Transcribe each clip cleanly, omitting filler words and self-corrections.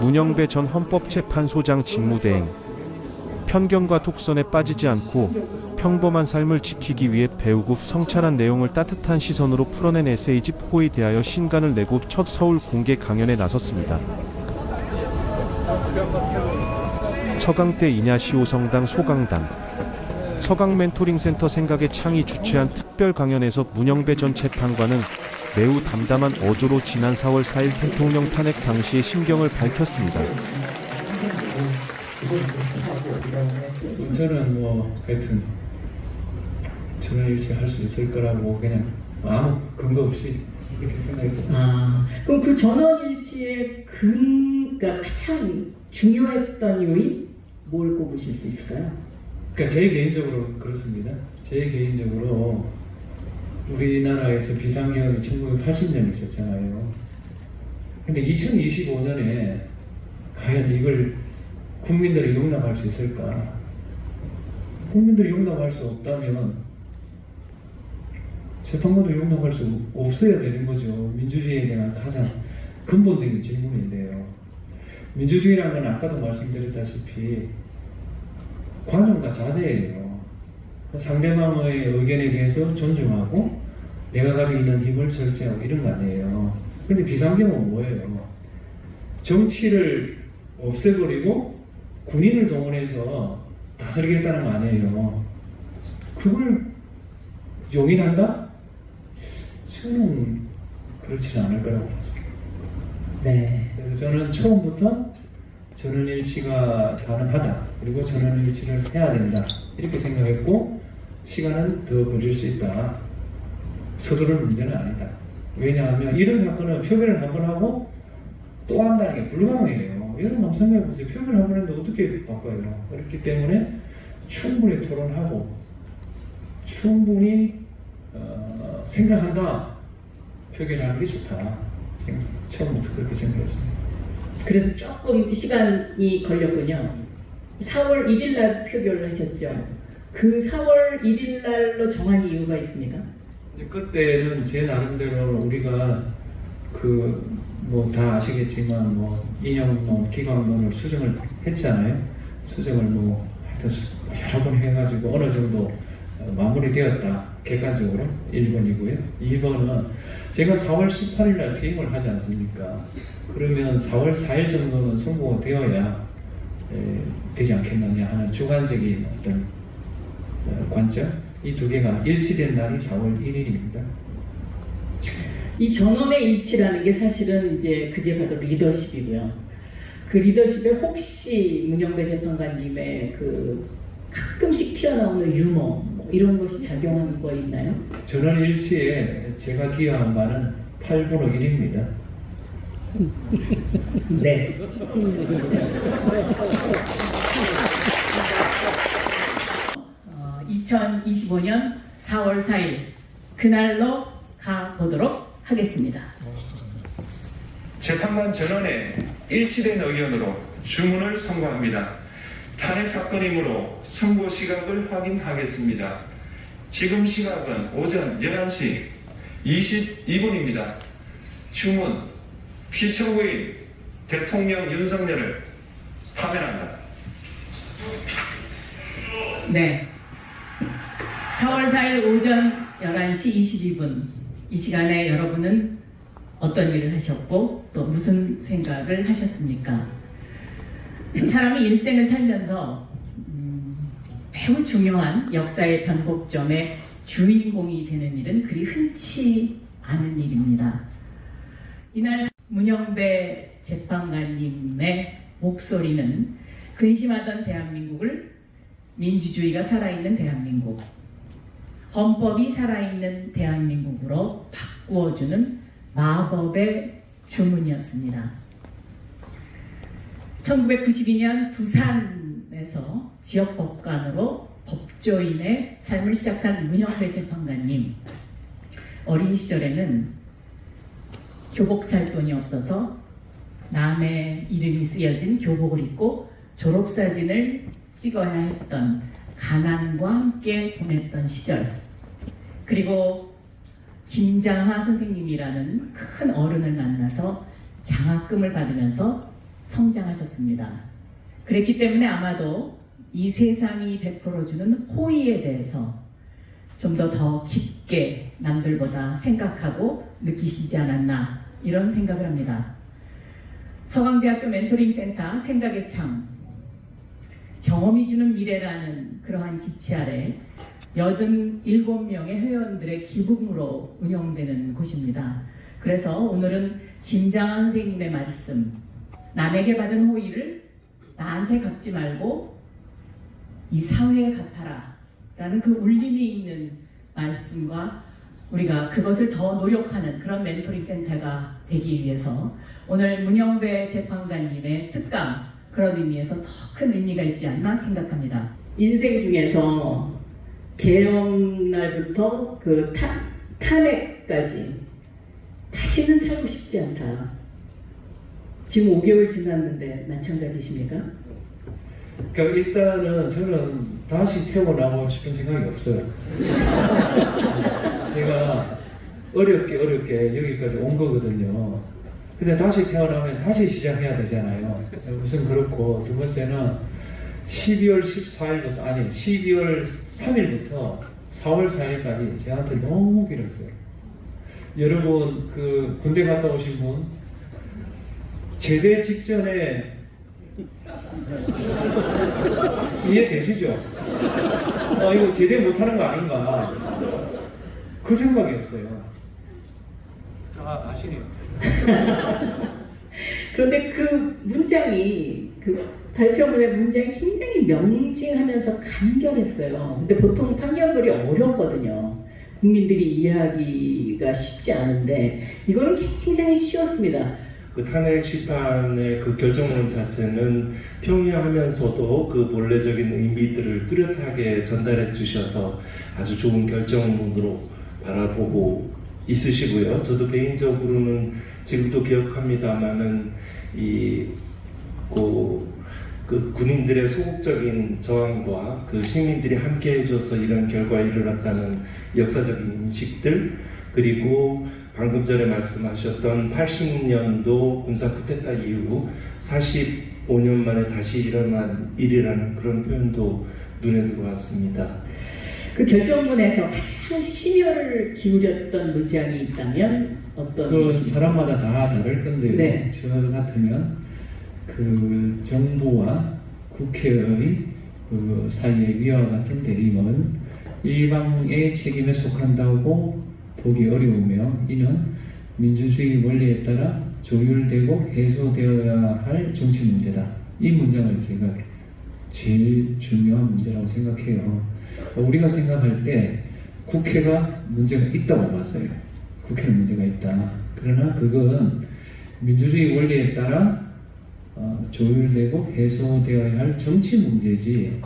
문영배 전 헌법재판소장 직무대행. 편견과 독선에 빠지지 않고 평범한 삶을 지키기 위해 배우고 성찰한 내용을 따뜻한 시선으로 풀어낸 에세이집 호에 대하여 신간을 내고 첫 서울 공개 강연에 나섰습니다. 서강대 인야시오성당 소강당 서강 멘토링센터 생각의 창이 주최한 특별 강연에서 문영배 전 재판관은 매우 담담한 어조로 지난 4월 4일 대통령 탄핵 당시의 심경을 밝혔습니다. 저는 하여튼 전원일치 할 수 있을 거라고 그냥 아무 근거 없이 그렇게 생각했어요. 그럼 그 전원일치의 그러니까 가장 중요했던 요인 뭘 꼽으실 수 있을까요? 그러니까 제 개인적으로 그렇습니다. 제 개인적으로 우리나라에서 비상계엄이 1980년에 있었잖아요. 근데 2025년에 과연 이걸 국민들이 용납할 수 있을까? 국민들이 용납할 수 없다면 재판관도 용납할 수 없어야 되는 거죠. 민주주의에 대한 가장 근본적인 질문인데요. 민주주의라는 건 아까도 말씀드렸다시피 관용과 자제예요. 상대방의 의견에 대해서 존중하고 내가 가지고 있는 힘을 절제하고 이런 거 아니에요. 근데 비상계엄은 뭐예요? 정치를 없애버리고 군인을 동원해서 다스리겠다는 거 아니에요. 그걸 용인한다? 저는 그렇지는 않을 거라고 봤습니다. 네. 그래서 저는 처음부터 전원일치가 가능하다. 그리고 전원일치를 해야 된다. 이렇게 생각했고 시간은 더 걸릴 수 있다. 서두르는 문제는 아니다. 왜냐하면 이런 사건은 표결을 한 번 하고 또 한다는 게 불가능해요. 여러분 한번 생각해보세요. 표결을 한 번 했는데 어떻게 바꿔요? 그렇기 때문에 충분히 토론하고 충분히 생각한다. 표결하는 게 좋다. 처음부터 그렇게 생각했습니다. 그래서 조금 시간이 걸렸군요. 4월 1일 날 표결을 하셨죠. 그 4월 1일 날로 정한 이유가 있습니까? 이제 그때는 제 나름대로 우리가 다 아시겠지만 인용론, 기관론을 수정을 했잖아요. 수정을 하여튼 여러 번 해가지고 어느 정도 마무리되었다. 객관적으로 1번이고요. 2번은 제가 4월 18일 날 퇴임을 하지 않습니까? 그러면 4월 4일 정도는 선고가 되어야 되지 않겠느냐 하는 주관적인 어떤 관점, 이 두 개가 일치된 날이 4월 1일입니다. 이 전원의 일치라는 게 사실은 이제 그게 바로 리더십이고요. 그 리더십에 혹시 문영배 재판관님의 그 가끔씩 튀어나오는 유머 이런 것이 작용하는 거 있나요? 전원일치에 제가 기여한 바는 8분의 1입니다. 네. 2025년 4월 4일 그날로 가보도록 하겠습니다. 재판관 전원의 일치된 의견으로 주문을 선고합니다. 탄핵 사건이므로 선고 시각을 확인하겠습니다. 지금 시각은 오전 11시 22분입니다. 주문 피청구인 대통령 윤석열을 파면한다. 네. 4월 4일 오전 11시 22분 이 시간에 여러분은 어떤 일을 하셨고 또 무슨 생각을 하셨습니까? 사람이 일생을 살면서 매우 중요한 역사의 변곡점의 주인공이 되는 일은 그리 흔치 않은 일입니다. 이날 문영배 재판관님의 목소리는 근심하던 대한민국을 민주주의가 살아있는 대한민국, 헌법이 살아있는 대한민국으로 바꾸어주는 마법의 주문이었습니다. 1992년 부산에서 지역법관으로 법조인의 삶을 시작한 문영배 재판관님. 어린 시절에는 교복 살 돈이 없어서 남의 이름이 쓰여진 교복을 입고 졸업사진을 찍어야 했던 가난과 함께 보냈던 시절, 그리고 김장하 선생님이라는 큰 어른을 만나서 장학금을 받으면서 성장하셨습니다. 그랬기 때문에 아마도 이 세상이 베풀어주는 호의에 대해서 좀 더 깊게 남들보다 생각하고 느끼시지 않았나 이런 생각을 합니다. 서강대학교 멘토링센터 생각의 창, 경험이 주는 미래라는 그러한 기치 아래 87명의 회원들의 기부금으로 운영되는 곳입니다. 그래서 오늘은 김장하 선생님의 말씀, 남에게 받은 호의를 나한테 갚지 말고 이 사회에 갚아라 라는 그 울림이 있는 말씀과 우리가 그것을 더 노력하는 그런 멘토링 센터가 되기 위해서 오늘 문영배 재판관님의 특강 그런 의미에서 더 큰 의미가 있지 않나 생각합니다. 인생 중에서 개엄날부터 그 탄핵까지 다시는 살고 싶지 않다. 지금 5개월 지났는데 마찬가지십니까? 그러니까 일단은 저는 다시 태어나고 싶은 생각이 없어요. 제가 어렵게 여기까지 온 거거든요. 근데 다시 태어나면 다시 시작해야 되잖아요. 우선 그렇고 두 번째는 12월 14일부터 아니 12월 3일부터 4월 4일까지 저한테 너무 길었어요. 여러분 그 군대 갔다 오신 분 제대 직전에 이해되시죠? 이거 제대 못하는 거 아닌가? 그 생각이었어요. 아시네요. 그런데 그 문장이 그 발표문의 문장이 굉장히 명징하면서 간결했어요. 근데 보통 판결문이 어렵거든요. 국민들이 이해하기가 쉽지 않은데 이거는 굉장히 쉬웠습니다. 그 탄핵 심판의 그 결정문 자체는 평이하면서도 그 본래적인 의미들을 뚜렷하게 전달해 주셔서 아주 좋은 결정문으로 바라보고 있으시고요. 저도 개인적으로는 지금도 기억합니다만은 그 군인들의 소극적인 저항과 그 시민들이 함께 해줘서 이런 결과에 이르렀다는 역사적인 인식들, 그리고 방금 전에 말씀하셨던 80년도 군사 쿠데타 이후 45년 만에 다시 일어난 일이라는 그런 표현도 눈에 들어왔습니다. 그 결정문에서 가장 심혈을 기울였던 문장이 있다면 어떤? 그 사람마다 다 다를 건데요. 네. 저 같으면 그 정부와 국회의 그 사이의 위와 같은 대립은 일방의 책임에 속한다고 보기 어려우며 이는 민주주의 원리에 따라 조율되고 해소되어야 할 정치 문제다. 이 문장을 제가 제일 중요한 문제라고 생각해요. 우리가 생각할 때 국회가 문제가 있다고 봤어요. 국회는 문제가 있다. 그러나 그건 민주주의 원리에 따라 조율되고 해소되어야 할 정치 문제지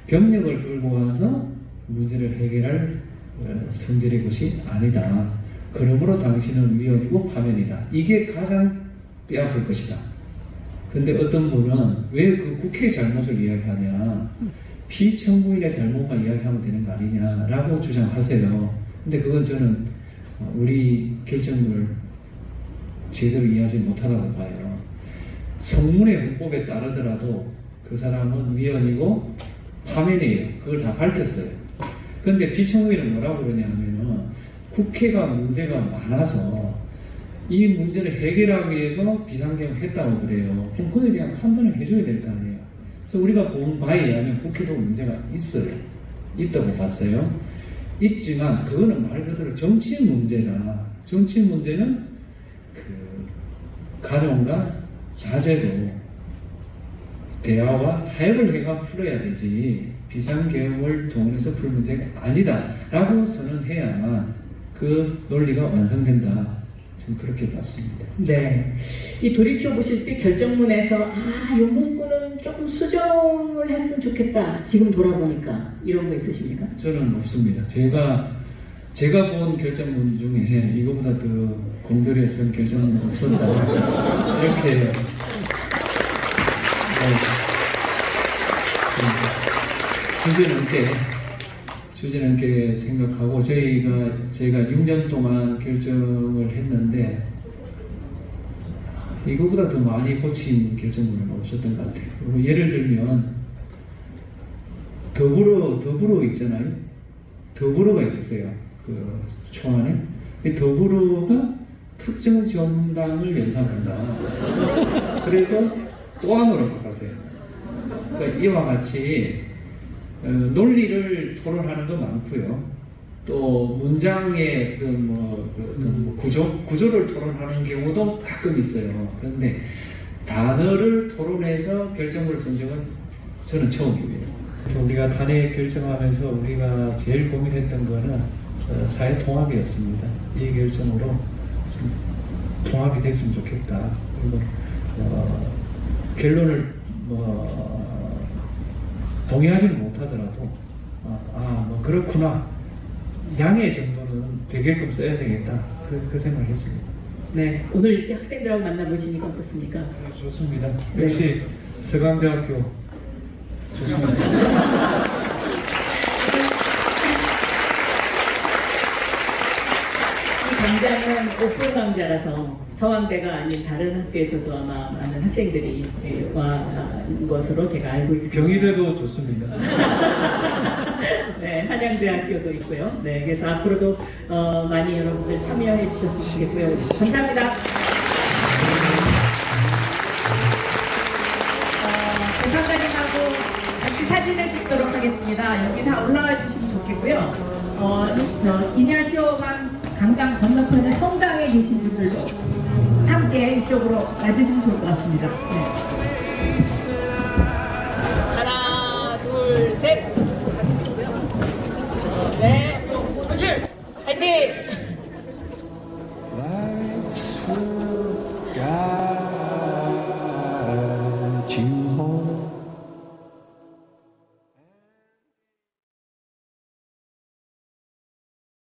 병력을 끌고 와서 문제를 해결할 성질의 것이 아니다. 그러므로 당신은 위헌이고 파면이다. 이게 가장 뼈아플 것이다. 근데 어떤 분은 왜 그 국회의 잘못을 이야기하냐, 피청구인의 잘못만 이야기하면 되는 거 아니냐라고 주장하세요. 근데 그건 저는 우리 결정문을 제대로 이해하지 못하다고 봐요. 성문의 문법에 따르더라도 그 사람은 위헌이고 파면이에요. 그걸 다 밝혔어요. 근데 피청구인은 뭐라고 그러냐면은 국회가 문제가 많아서 이 문제를 해결하기 위해서 비상경을 했다고 그래요. 그럼 그에 대한 판단을 해줘야 될 거 아니에요. 그래서 우리가 본 바에 의하면 국회도 문제가 있어요. 있다고 봤어요. 있지만 그거는 말 그대로 정치 문제라. 정치 문제는 그 가정과 자제로 대화와 타협을 해가 풀어야 되지 비상계엄을 동원해서 풀 문제가 아니다 라고 선언해야만 그 논리가 완성된다. 저는 그렇게 봤습니다. 네. 이 돌이켜보실 때 결정문에서 이 문구는 조금 수정을 했으면 좋겠다. 지금 돌아보니까 이런 거 있으십니까? 저는 없습니다. 제가 본 결정문 중에 이거보다 더 공들여 쓴 결정문 없었다. 이렇게 주제 넘게 추진하게 생각하고 제가 6년 동안 결정을 했는데 이거보다 더 많이 고친 결정문은 없었던 것 같아요. 그리고 예를 들면 더불어 있잖아요. 더불어가 있었어요. 그 초안에. 이 더불어가 특정 정당을 연상한다. 그래서 또 하나로 바꿨어요. 그러니까 이와 같이 논리를 토론하는 거 많고요. 또 문장의 구조를 토론하는 경우도 가끔 있어요. 그런데 단어를 토론해서 결정을 쓴 적은 저는 처음이에요. 우리가 단회 결정하면서 우리가 제일 고민했던 거는 사회 통합이었습니다. 이 결정으로 좀 통합이 됐으면 좋겠다. 그리고 결론을 동의하지는 못하더라도 그렇구나. 양의 정도는 되게끔 써야 되겠다. 그 생각을 했습니다. 네, 오늘 학생들하고 만나보시니까 어떻습니까? 좋습니다. 네. 역시 서강대학교 좋습니다. 이 강좌는 오픈 강좌라서 서강대가 아닌 다른 학교에서도 아마 많은 학생들이 와 것으로 제가 알고 있습니다. 경희대도 좋습니다. 네, 한양대학교도 있고요. 네, 그래서 앞으로도 많이 여러분들 참여해 주셨으면 좋겠고요. 감사합니다. 대사장님하고 같이 사진을 찍도록 하겠습니다. 여기 다 올라와 주시면 좋겠고요. 인야시오강 강강 건너편에 성당에 계신 분들도 함께 이쪽으로 와주시면 좋을 것 같습니다. 네. 하나, 둘, 셋. 네. 화이팅! 화이팅!